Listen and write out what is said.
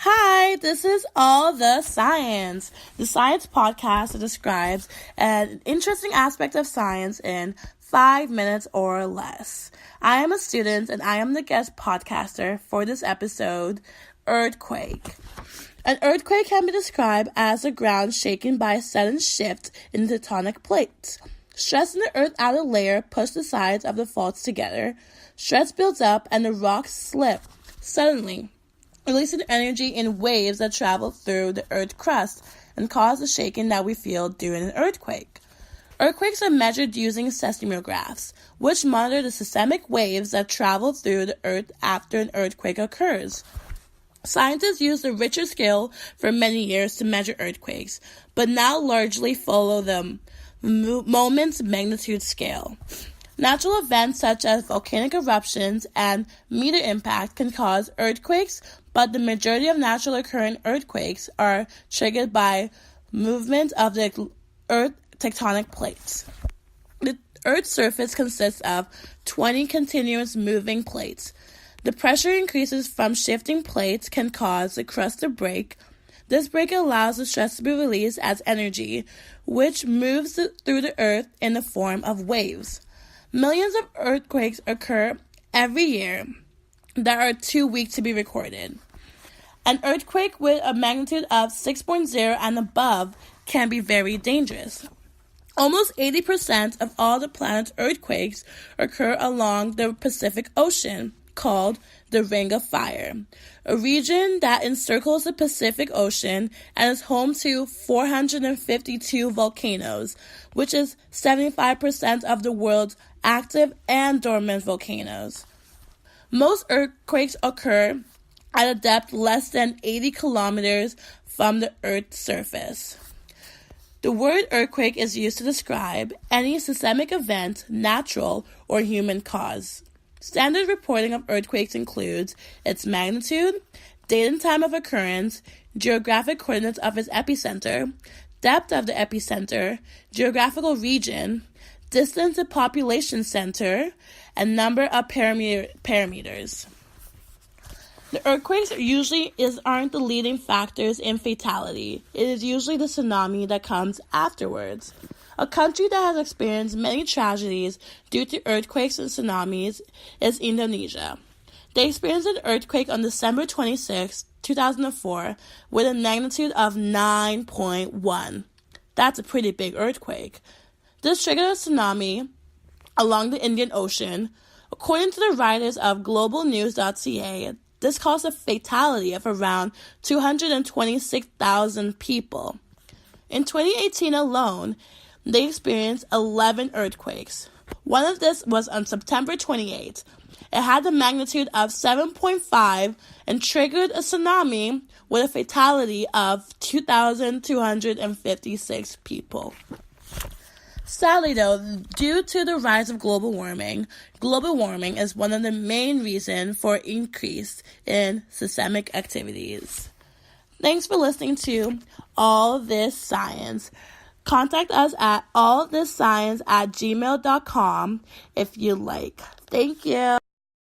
Hi, this is All the Science, the science podcast that describes an interesting aspect of science in 5 minutes or less. I am a student and I am the guest podcaster for this episode, Earthquake. An earthquake can be described as the ground shaken by a sudden shift in the tectonic plates. Stress in the Earth's outer layer pushes the sides of the faults together. Stress builds up and the rocks slip suddenly, releasing energy in waves that travel through the Earth's crust and cause the shaking that we feel during an earthquake. Earthquakes are measured using seismographs, which monitor the seismic waves that travel through the Earth after an earthquake occurs. Scientists used the Richter scale for many years to measure earthquakes, but now largely follow the moment's magnitude scale. Natural events such as volcanic eruptions and meteor impact can cause earthquakes, but the majority of naturally occurring earthquakes are triggered by movement of the Earth's tectonic plates. The Earth's surface consists of 20 continuous moving plates. The pressure increases from shifting plates can cause the crust to break. This break allows the stress to be released as energy, which moves through the Earth in the form of waves. Millions of earthquakes occur every year that are too weak to be recorded. An earthquake with a magnitude of 6.0 and above can be very dangerous. Almost 80% of all the planet's earthquakes occur along the Pacific Ocean, called the Ring of Fire, a region that encircles the Pacific Ocean and is home to 452 volcanoes, which is 75% of the world's active and dormant volcanoes. Most earthquakes occur at a depth less than 80 kilometers from the Earth's surface. The word earthquake is used to describe any seismic event, natural or human cause. Standard reporting of earthquakes includes its magnitude, date and time of occurrence, geographic coordinates of its epicenter, depth of the epicenter, geographical region, distance to population center, and number of parameters. The earthquakes usually aren't the leading factors in fatality. It is usually the tsunami that comes afterwards. A country that has experienced many tragedies due to earthquakes and tsunamis is Indonesia. They experienced an earthquake on December 26, 2004, with a magnitude of 9.1. That's a pretty big earthquake. This triggered a tsunami along the Indian Ocean. According to the writers of globalnews.ca, this caused a fatality of around 226,000 people. In 2018 alone, they experienced 11 earthquakes. One of this was on September 28. It had the magnitude of 7.5 and triggered a tsunami with a fatality of 2,256 people. Sadly, though, due to the rise of global warming is one of the main reasons for increase in seismic activities. Thanks for listening to All This Science. Contact us at allthisscience@gmail.com if you like. Thank you.